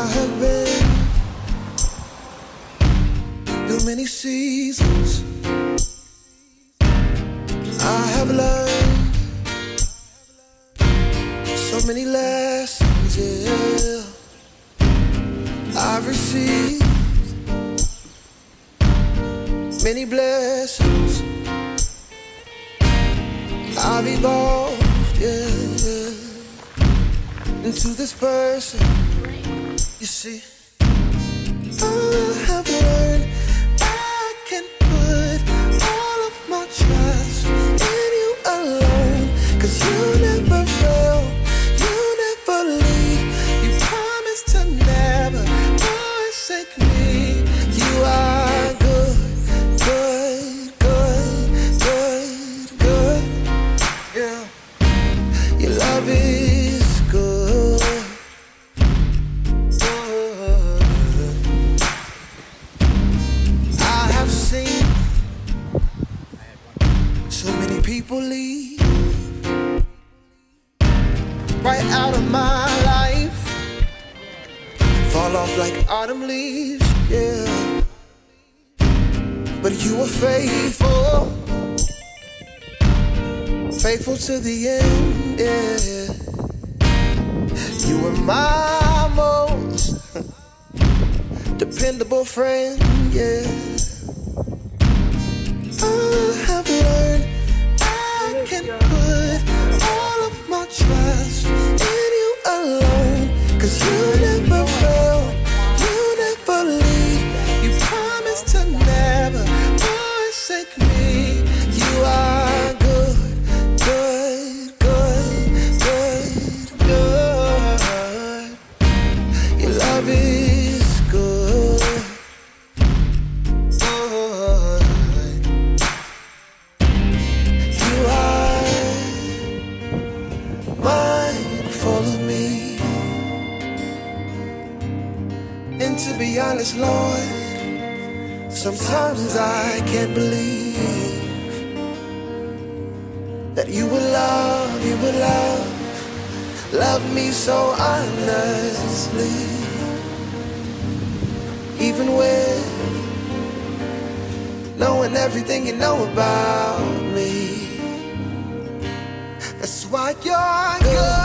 have been through many seasons. I have learned so many lessons, yeah. I've received many blessings. I've evolved, yeah, into this person. You see, I have learned I can put all of my trust in you alone. 'Cause you never fail, you never leave. You promised to never forsake me. You are good, good, good, good, good. Yeah, your love is good. I have seen so many people leave right out of my life, fall off like autumn leaves, yeah. But you were faithful, faithful to the end, yeah. You were my most dependable friend, yeah. I have learned I can put all of my trust in you alone. 'Cause you never fail, you never leave. You promised to never forsake me. You are good, good, good, good, good. Your love is good, good. You are mindful of me. And to be honest, Lord, sometimes I can't believe that you would love me so honestly, even with knowing everything you know about me. That's why you're good.